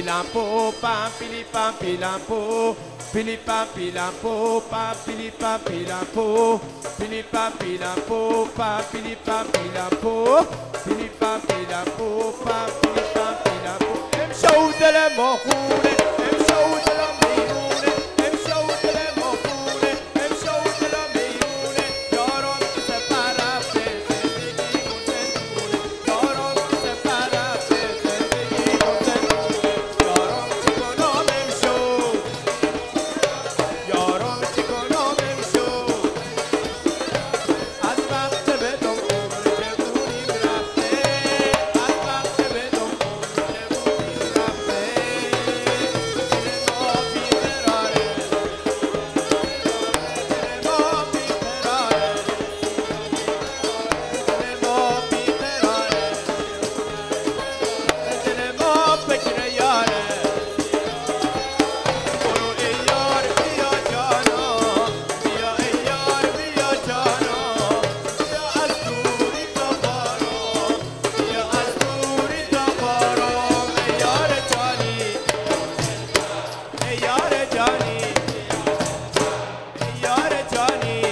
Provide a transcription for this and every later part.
lampo, pam pili pam lampo, pili pam lampo, pam pili pam lampo, pili pam lampo, pam pili pam lampo, pili pam lampo, pam pili pam lampo. امشوا دل ما خونه، امشوا دل میمونه، امشوا دل ما خونه، امشوا دل میمونه. یاران تو سپر رفته زندگی گذرونه، یاران تو سپر رفته زندگی گذرونه. یاران چی کنم امشو، یاران چی کنم امشو. از وقت به دم عمر جوونیم رفته، از وقت به دم عمر جوونیم رفته. دل ما بی‌قراره، دل ما بی‌قراره، دل ما بی‌قراره، دل ما فکر یاره. برو ای یار بیا جانا، بیا ای یار بیا جانا، بیا از دوری تا بارم، بیا از دوری تا بارم. ای یار جانی، ای یار جانی، ای یار جانی،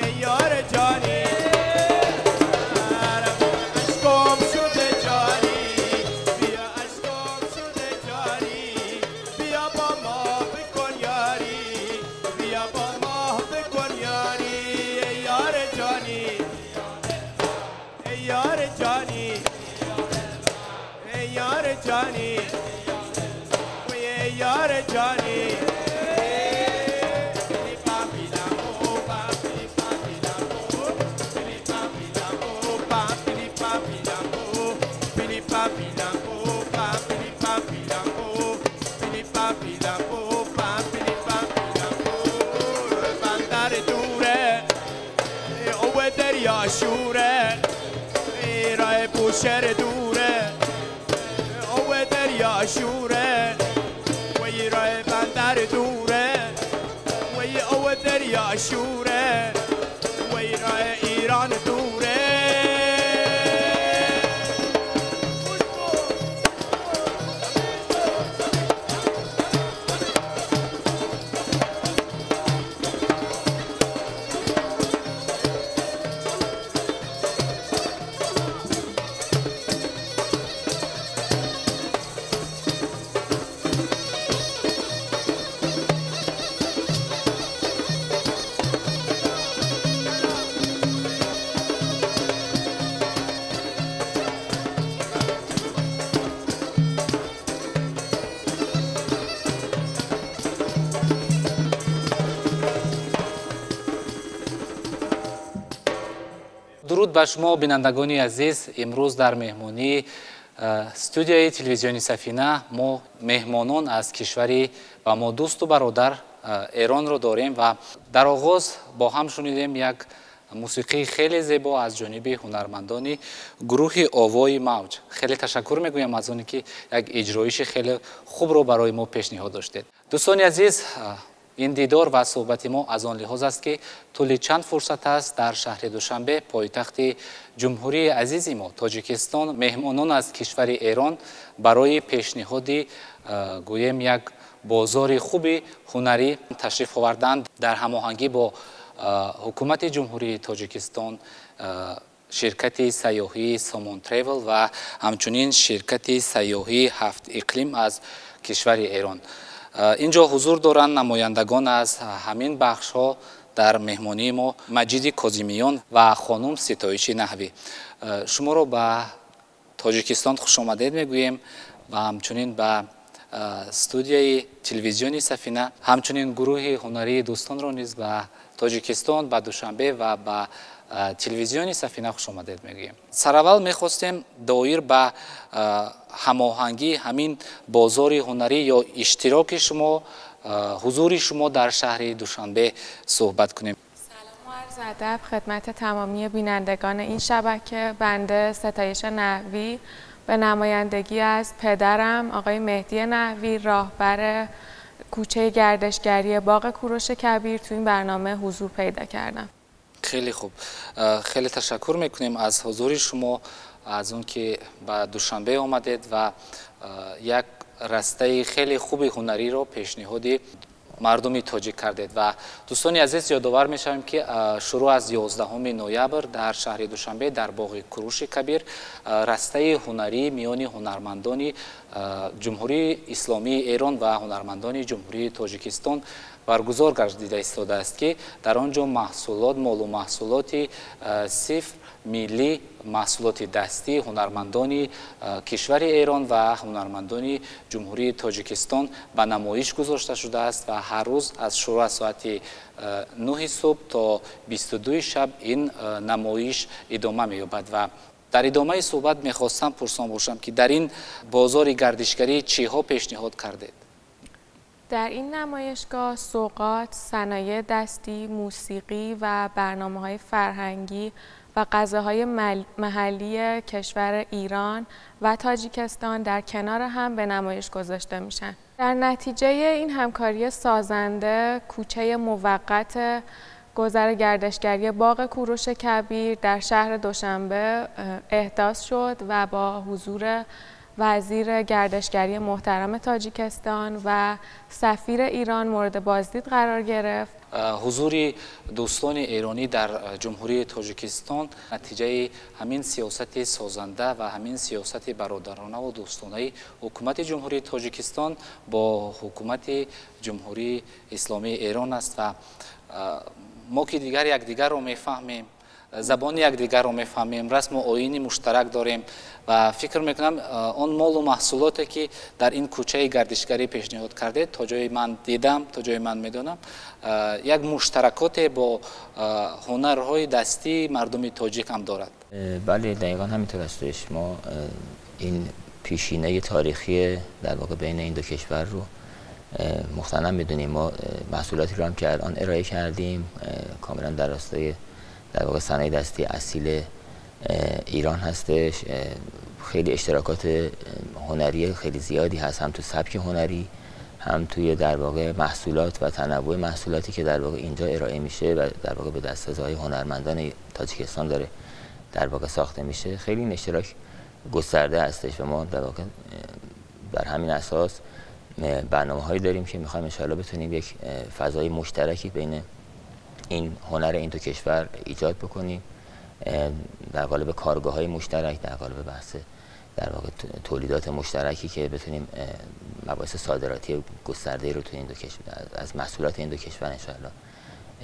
ای یار جانی. اشکم شده جانی، بیا اشکم شده جانی، بیا با ما بکن یاری، بیا با ما بکن یاری. ای یار جانی، ای یار جانی، ای یار جانی، وی ای یار جانی. پلی پاپی لامو، پاپی پاپی لامو، پلی پاپی لامو، پاپی پاپی لامو، پلی پاپی لامو، پاپی پاپی لامو، پلی پاپی لامو، پاپی پاپی لامو. بندر دوره، او دریا شوره، راه بوشهر دوره، او دریا شوره، وی راه بندر دوره، وی او دریا شوره، وی راه ایران دوره. درود به شما بینندگانی عزیز. امروز در مهمانی استودیوی تلویزیونی سفینه ما مهمانان از کشوری و ما دوست و برادر ایران رو داریم و در آغاز با هم شنیدیم یک موسیقی خیلی زیبا از جانب هنرمندان گروه آوای موج. خیلی تشکر میگویم از اونی که یک اجرایش خیلی خوب رو برای ما پیشنهاد داشتید. دوستان عزیز، این دیدار و صحبت ما از آن لحاظ است که طول چند فرصت است در شهر دوشنبه پایتخت جمهوری عزیز ما تاجیکستان مهمانان از کشور ایران برای پیشنهاد گویم یک بازار خوب هنری تشریف آوردند. در هماهنگی با حکومت جمهوری تاجیکستان شرکت سیاحی سامان تریول و همچنین شرکت سیاحی هفت اقلیم از کشور ایران اینجا حضور دارند. نمایندگان از همین بخش ها در مهمانی ما مجید کاظمیان و خانم ستایش نحوی. شما رو به تاجیکستان خوش آمدید میگوییم و همچنین به استودیوی تلویزیونی سفینه، همچنین گروه هنری دوستان رو نیز به تاجیکستان به دوشنبه و به تلویزیونی سفینه خوش آمدید میگوییم. سراول میخواستیم دایر به هماهنگی همین بازار هنری یا اشتراک شما، حضور شما در شهر دوشنبه صحبت کنیم. سلام و عرض ادب خدمت تمامی بینندگان این شبکه. بنده ستایش نحوی به نمایندگی از پدرم آقای مهدی نحوی راهبر کوچه گردشگری باغ کوروش کبیر تو این برنامه حضور پیدا کردم. خیلی خوب، خیلی تشکر میکنیم از حضور شما از اون که به دوشنبه آمدید و یک راسته خیلی خوبی هنری رو پیشنهادی مردمی تاجیک کردید. و دوستان عزیز یادآور می‌شویم که شروع از 11 نوامبر در شهر دوشنبه در باغ کوروش کبیر راسته هنری میان هنرمندان جمهوری اسلامی ایران و هنرمندان جمهوری تاجیکستان برگزار گردیده ایستاده است که در آنجا محصولات مالو محصولات صفر ملی، محصولات دستی هنرمندان کشور ایران و هنرمندان جمهوری تاجیکستان به نمایش گذاشته شده است و هر روز از شروع از ساعت 9 صبح تا 22 شب این نمایش ادامه می‌یابد. و در ادامه صحبت می‌خواستم پرسان باشم که در این بازار گردشگری چی‌ها پیشنهاد کردید؟ در این نمایشگاه سوغات، صنایع دستی، موسیقی و برنامه‌های فرهنگی و غذاهای محلی کشور ایران و تاجیکستان در کنار هم به نمایش گذاشته میشن. در نتیجه این همکاری سازنده، کوچه موقت گذر گردشگری باغ کوروش کبیر در شهر دوشنبه احداث شد و با حضور وزیر گردشگری محترم تاجیکستان و سفیر ایران مورد بازدید قرار گرفت. حضور دوستان ایرانی در جمهوری تاجیکستان نتیجه همین سیاست سازنده و همین سیاست برادرانه و دوستانه حکومت جمهوری تاجیکستان با حکومت جمهوری اسلامی ایران است و ما که دیگر یکدیگر رو میفهمیم، زبان یکدیگر رو میفهمیم، رسم و آیین مشترک داریم و فکر میکنم اون مال و محصولاتی که در این کوچه گردشگری پیشنهاد کرده تا جای من دیدم، تا جای من میدونم یک مشترکات با هنرهای دستی مردم تاجیک هم دارد. بله دقیقا همینطور هستش. ما این پیشینه تاریخی در واقع بین این دو کشور رو مختنم میدونیم. ما محصولاتی رو هم که الان ارائه کردیم کاملا در راستای در واقع صنایع دستی اصیل ایران هستش. خیلی اشتراکات هنری خیلی زیادی هست، هم تو سبک هنری، هم توی در واقع محصولات و تنوع محصولاتی که در واقع اینجا ارائه میشه و در واقع به دسترسی هنرمندان تاجیکستان داره در واقع ساخته میشه. خیلی این اشتراک گسترده هستش و ما در واقع بر همین اساس برنامه‌هایی داریم که می‌خوایم ان شاءالله بتونیم یک فضای مشترکی بین این هنر این دو کشور ایجاد بکنیم در قالب کارگاه‌های مشترک، در قالب بحث در واقع تولیدات مشترکی که بتونیم مباحث صادراتی گسترده رو تو این دو کشور از محصولات این دو کشور ان شاءالله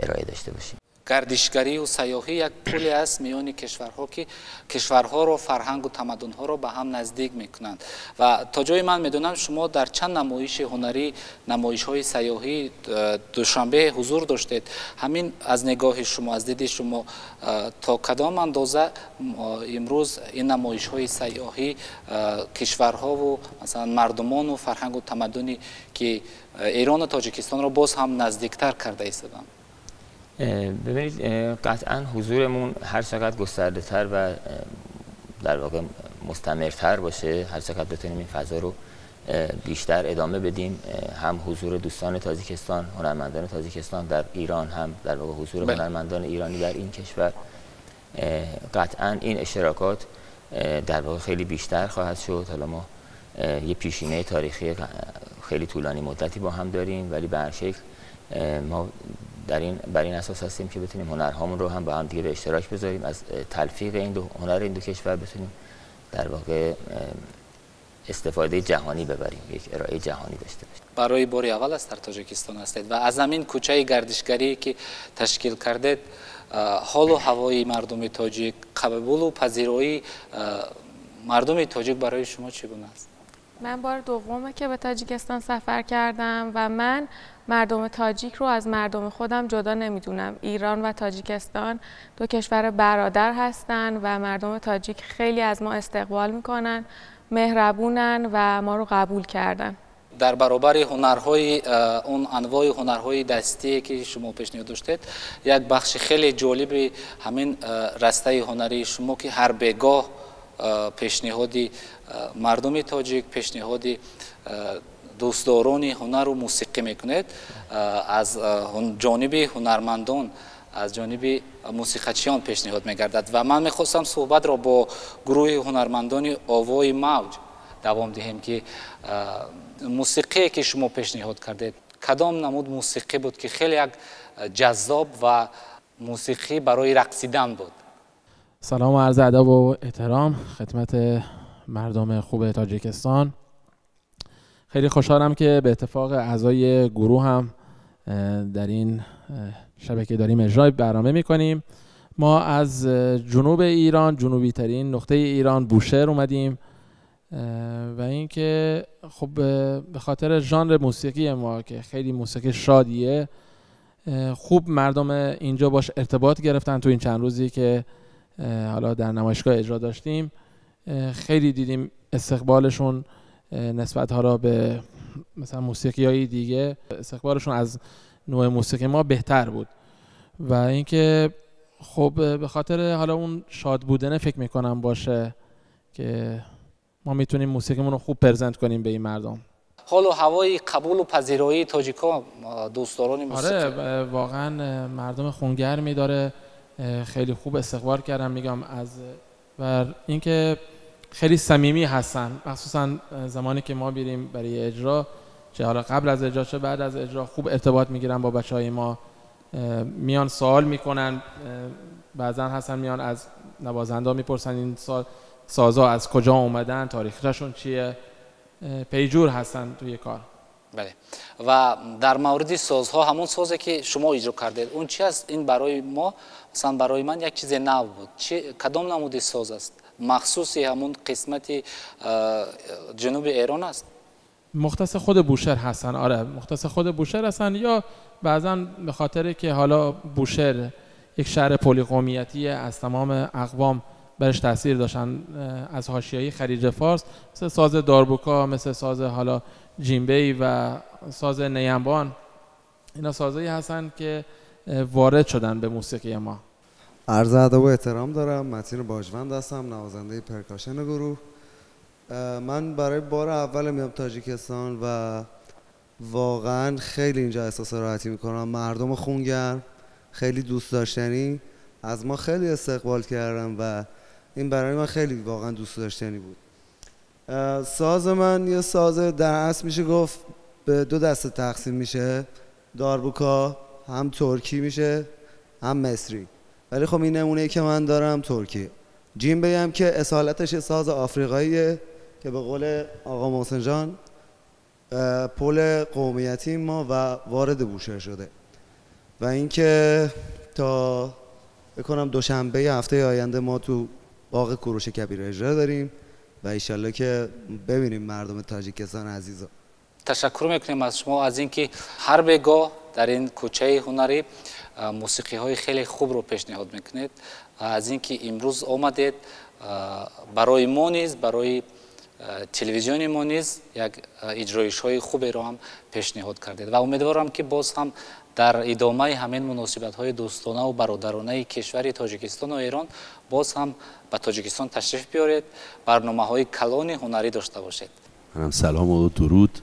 ارائه داشته باشیم. گردشگری و سیاحی یک پلی است میان کشورها که کشورها رو فرهنگ و تمدن‌ها رو به هم نزدیک میکنند و تا جای من میدونم شما در چند نمایش هنری، نمایش‌های سیاحی دوشنبه حضور داشتید. همین از نگاه شما، از دید شما تا کدام اندازه امروز این نمایش‌های سیاحی کشورها و مثلا مردمان و فرهنگ و تمدنی که ایران و تاجیکستان رو باز هم نزدیکتر کرده ایستادن؟ ببینید قطعا حضورمون هر چقدر گسترده تر و در واقع مستمرتر باشه، هر چقدر بتونیم این فضا رو بیشتر ادامه بدیم، هم حضور دوستان تاجیکستان، هنرمندان تاجیکستان در ایران، هم در واقع حضور هنرمندان ایرانی در این کشور، قطعا این اشتراکات در واقع خیلی بیشتر خواهد شد. حالا ما یه پیشینه تاریخی خیلی طولانی مدتی با هم داریم، ولی به هر شکل ما بر این اساس هستیم که بتونیم هنرهامون رو هم با هم دیگه به اشتراک بذاریم، از تلفیق این دو هنر این دو کشور بتونیم در واقع استفاده جهانی ببریم، یک ارائه جهانی داشته باشیم. برای بار اول است در تاجیکستان هستید و از همین کوچه گردشگری که تشکیل کردید حال و هوای مردم تاجیک، قبول و پذیرایی مردم تاجیک برای شما چگونه است؟ من بار دومه که به تاجیکستان سفر کردم و من مردم تاجیک رو از مردم خودم جدا نمیدونم. ایران و تاجیکستان دو کشور برادر هستن و مردم تاجیک خیلی از ما استقبال میکنن، مهربونن و ما رو قبول کردن. در برابر هنرهای اون انواع هنرهای دستی که شما پیشنهاد داشتید، یک بخش خیلی جالب همین راسته هنری شما که هر بگاه پیشنهادی مردم تاجیک، پیشنهادی دوستداران هنر و موسیقی میکنید، از جانب هنرمندان از جانب موسیقیچیان پیشنهاد می‌گردد و من می‌خواستم صحبت را با گروه هنرمندان آوای موج دوام دهیم که موسیقی که شما پیشنهاد کردید کدام نمود موسیقی بود که خیلی یک جذاب و موسیقی برای رقصیدن بود؟ سلام و عرض ادب و احترام خدمت مردم خوب تاجیکستان. خیلی خوشحالم که به اتفاق اعضای گروه هم در این شبکه داریم اجرای برنامه میکنیم. ما از جنوب ایران، جنوبی ترین نقطه ایران بوشهر اومدیم و اینکه خب به خاطر ژانر موسیقی ما که خیلی موسیقی شادیه، خوب مردم اینجا باش ارتباط گرفتن. تو این چند روزی که حالا در نمایشگاه اجرا داشتیم خیلی دیدیم استقبالشون نسبت ها را به مثلا موسیقی های دیگه، استقبالشون از نوع موسیقی ما بهتر بود و اینکه خب به خاطر حالا اون شاد بودنه فکر میکنم باشه که ما میتونیم موسیقیمون رو خوب پرزنت کنیم به این مردم. حال و هوای قبول و پذیرایی تاجیک‌ها دوستداران موسیقی؟ آره واقعا مردم خونگرمی داره، خیلی خوب استقبال کردم میگم از و اینکه خیلی صمیمی هستن، مخصوصا زمانی که ما بریم برای اجرا، چه حالا قبل از اجرا چه بعد از اجرا، خوب ارتباط میگیرن با بچهای ما، میان سوال میکنن، بعضا هستن میان از نوازنده میپرسن این سازا از کجا اومدن، تاریخشون چیه، پیجور هستن توی کار. بله. و در مورد سازها، همون سازی که شما اجرا کردید اون چی است؟ این برای ما مثلا برای من یک چیز نو بود. کدام نمود ساز است؟ مخصوصی همون قسمت جنوب ایران است؟ مختص خود بوشهر هستن. آره مختص خود بوشهر هستن، یا بعضا به خاطر که حالا بوشهر یک شهر پلی قومیتی از تمام اقوام برش تاثیر داشتن از حاشیه‌ای خلیج فارس، مثل ساز داربوکا، مثل ساز حالا جیمبی و ساز نیمبان، اینا سازایی هستن که وارد شدن به موسیقی ما. عرض ادب و احترام دارم. متین باجوند هستم، نوازنده پرکاشن گروه. من برای بار اول میام تاجیکستان و واقعا خیلی اینجا احساس راحتی میکنم. مردم خونگرم، خیلی دوست داشتنی، از ما خیلی استقبال کردن و این برای من خیلی واقعا دوست داشتنی بود. ساز من یه ساز در اصل میشه گفت به دو دسته تقسیم میشه، داربوکا هم ترکی میشه هم مصری، ولی خب این نمونه‌ای که من دارم ترکی. جیمبی هم که اصالتش ساز آفریقاییه که به قول آقا محسن جان پل قومیتی ما و وارد بوشهر شده و اینکه تا بکنم دوشنبه هفته آینده ما تو باغ کوروش کبیر اجرا داریم و ایشالله که ببینیم مردم تاجیکستان عزیزا. تشکر میکنیم از شما از اینکه هر بگاه در این کوچه هنری موسیقی های خیلی خوب رو پیشنهاد میکنید، از اینکه امروز آمدید برای ما نیز، برای تلویزیون ما نیز یک اجرایش های خوبی رو هم پیشنهاد کردید و امیدوارم که باز هم در ادامه همین مناسبت های دوستانه و برادرانه کشور تاجیکستان و ایران باز هم به تاجیکستان تشریف بیارید، برنامه های کلان هنری داشته باشید. منم سلام و درود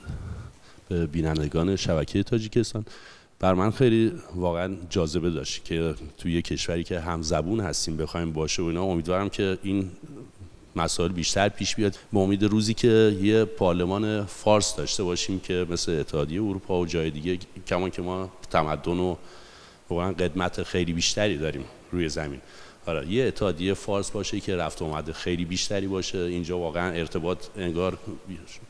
به بینندگان شبکه تاجیکستان. بر من خیلی واقعا جاذبه داشت که توی یه کشوری که همزبون هستیم بخوایم باشه و اینا. امیدوارم که این مسائل بیشتر پیش بیاد، به امید روزی که یه پارلمان فارس داشته باشیم که مثل اتحادیه اروپا و جای دیگه، کمان که ما تمدن و واقعا قدمت خیلی بیشتری داریم روی زمین. حالا یه اتحادیه فارس باشه که رفت اومده خیلی بیشتری باشه اینجا، واقعا ارتباط انگار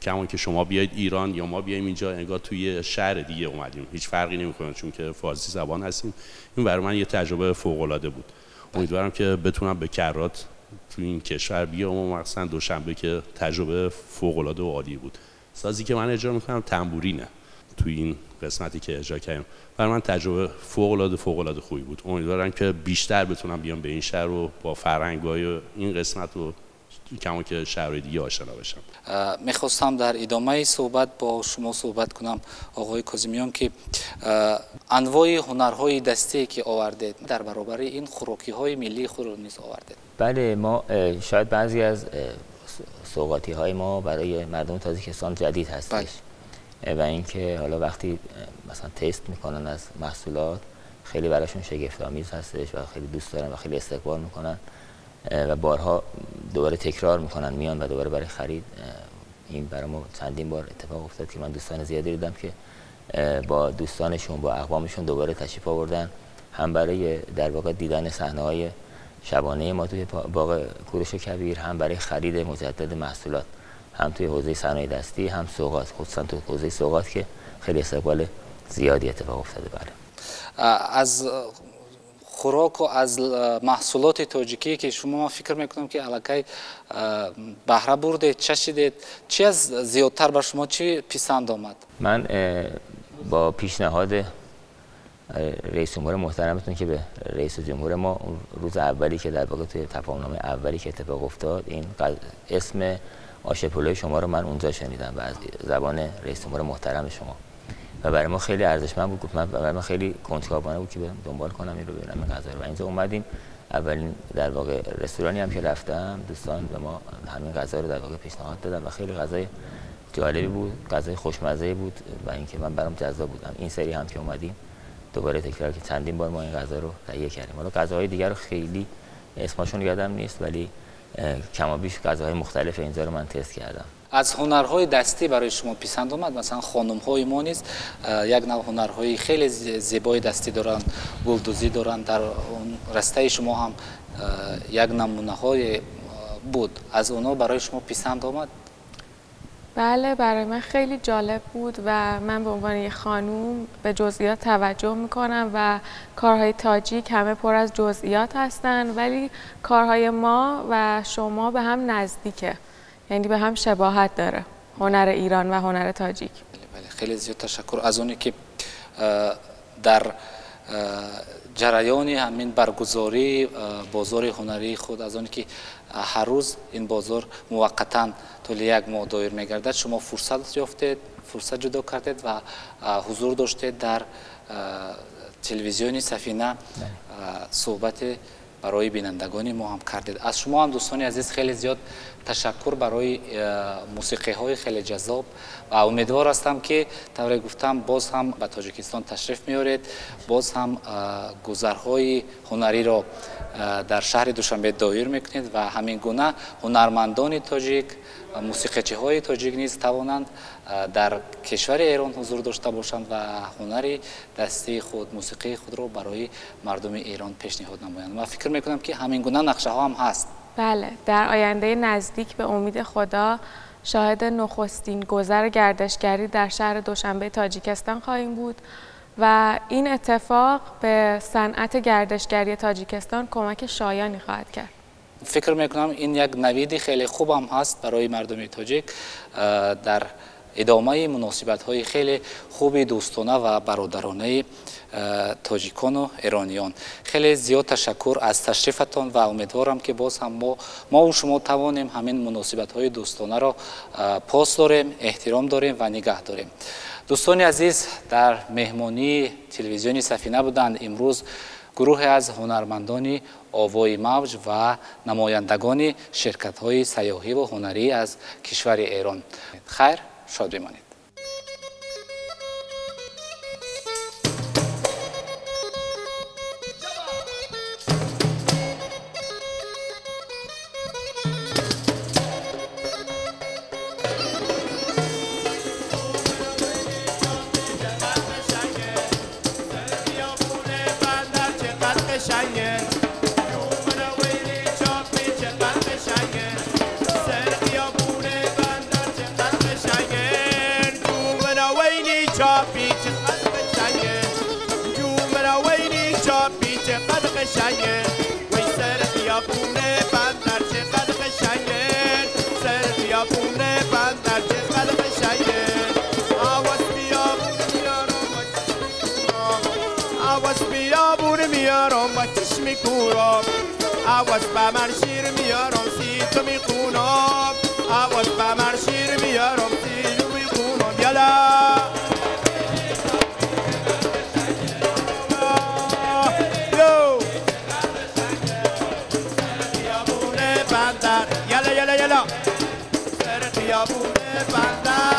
کمان که شما بیاید ایران یا ما بیایم اینجا انگار توی شهر دیگه اومدیم، هیچ فرقی نمیکنه چون که فارسی زبان هستیم. این برای من یه تجربه فوق العاده بود. امیدوارم که بتونم به کرات تو این کشور بیام و مثلا دوشنبه که تجربه فوق العاده و عالی بود. سازی که من اجرا میکنم تنبورینه تو این قسمتی که اجرا کردم، برای من تجربه فوق العاده خوبی بود. امیدوارم که بیشتر بتونم بیام به این شهر و با فرهنگ‌های این قسمت و کما که شهرهای دیگه آشنا بشم. میخواستم در ادامه صحبت با شما صحبت کنم آقای کاظمیان که انواع هنرهای دستی که آوردید در برابر این خوراکی‌های ملی خود رو نیز آوردید. بله، ما شاید بعضی از سوغاتی ما برای مردم تاجیکستان جدید هستش و اینکه حالا وقتی مثلا تست میکنن از محصولات خیلی براشون شگفت‌آمیز هستش و خیلی دوست دارن و خیلی استقبال میکنن و بارها دوباره تکرار میکنن میان و دوباره برای خرید. این برای ما چندین بار اتفاق افتاد که من دوستان زیادی دیدم که با دوستانشون با اقوامشون دوباره تشریف آوردن، هم برای در واقع دیدن صحنه‌های شبانه ما توی باغ کوروش کبیر، هم برای خرید مجدد محصولات، هم توی حوزه صنایع دستی، هم سوغات، خصوصا توی حوزه سوغات که خیلی استقبال زیادی اتفاق افتاده. بله. از خوراک و از محصولات تاجیکی که شما فکر میکنم که علاقه بهره بردید، چشیدید، چی از زیادتر بر شما چی پسند آمد؟ من با پیشنهاد رئیس جمهور محترمتون که به رئیس جمهور ما اون روز اولی که در واقع توی تفاهم‌نامه اولی که اتفاق افتاد، این اسم آش پلوی شما رو من اونجا شنیدم و از زبان رئیس جمهور محترم شما و برای ما خیلی ارزشمند بود. برای من خیلی کنجکاوانه بود که دنبال کنم این رو ببینم این غذا رو. و اینجا اومدیم، اولین در واقع رستورانی هم که رفتم دوستان به ما همین غذا رو در واقع پیشنهاد دادن و خیلی غذای جالبی بود، غذای خوشمزه بود و اینکه من برام جذاب بودم. این سری هم که اومدیم دوباره تکرار که چندین بار ما این غذا رو تهیه کردیم. حالا غذاهای دیگر رو خیلی اسمشون یادم نیست ولی کمابیش غذاهای مختلف اینجا رو من تست کردم. از هنرهای دستی برای شما پسند آمد؟ مثلا خانم‌های ما نیز یک نوع هنرهای خیلی زیبای دستی دارن، گلدوزی دارن، در اون راسته شما هم یک نمونه‌های بود، از اونا برای شما پسند آمد؟ بله، برای من خیلی جالب بود و من به عنوان یک خانوم به جزئیات توجه میکنم و کارهای تاجیک همه پر از جزئیات هستن ولی کارهای ما و شما به هم نزدیکه، یعنی به هم شباهت داره، هنر ایران و هنر تاجیک. بله، خیلی زیاد تشکر از اونی که در جریان همین برگزاری بازار هنری خود، از اونی که هر روز این بازار موقتا طول یک ماه دایر میگردد، شما فرصت یافتید، فرصت جدا کردید و حضور داشتید در تلویزیون سفینه صحبت برای بینندگان ما هم کردید. از شما هم دوستان عزیز خیلی زیاد تشکر برای موسیقی های خیلی جذاب و امیدوار هستم که طور گفتم باز هم به تاجیکستان تشریف میارید، باز هم گذرهای هنری را در شهر دوشنبه دایر میکنید و همین گونه هنرمندان تاجیک و موسیقیچی های تاجیک نیز توانند در کشور ایران حضور داشته باشند و هنری دستی خود، موسیقی خود را برای مردم ایران پیشنهاد نمایند. من فکر میکنم که همین گونه نقشه ها هم هست. بله، در آینده نزدیک به امید خدا شاهد نخستین گذر گردشگری در شهر دوشنبه تاجیکستان خواهیم بود و این اتفاق به صنعت گردشگری تاجیکستان کمک شایانی خواهد کرد. فکر میکنم این یک نوید خیلی خوب هم هست برای مردم تاجیک در ادامه مناسبت های خیلی خوب دوستانه و برادرانه تاجیکان و ایرانیان. خیلی زیاد تشکر از تشریفتان و امیدوارم که باز هم ما و شما توانیم همین مناسبت های دوستانه را پاس داریم، احترام داریم و نگه داریم. دوستان عزیز، در مهمانی تلویزیون سفینه بودند امروز گروه از هنرمندان آوای موج و نمایندگان شرکت های سیاحی و هنری از کشور ایران. خیر، شاد بمانید. آواز با من شیر میارم سی تو میخونم، آواز با من شیر میارم سی تو میخونم. یالا یو خیابون بندر، یالا یالا یالا سر خیابون بندر.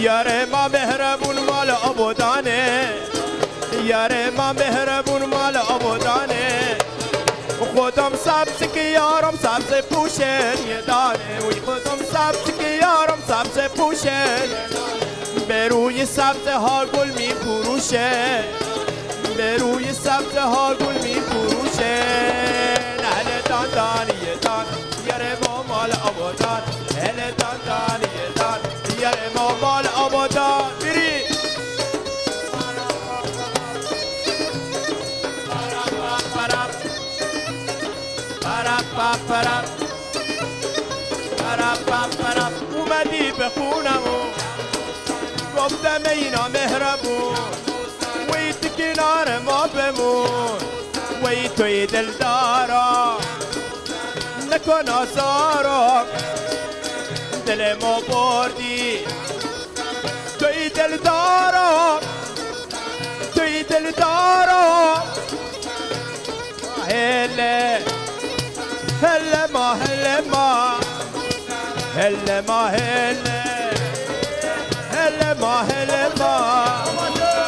یار ما مهربون مال آبادانه یار ما مهربون مال آبادانه خودم سبز که یارم سبز پوشه یه دانه وی خودم سبز که یارم سبز پوشه به روی سبز ها گل می فروشه به روی سبز ها گل می فروشه نه دان دانیه دان یار ما مال آبادان هل دان دانیه دان یار ما مال آبادان بری اومدی به خونمون گفتم اینا مهربون وی تو کنار ما بمون وی توی دلدارا نکن آزارا دل ما بردی توی دلدارا توی دلدارا هله هله ما هله ما هله ما هله هله ما هله ما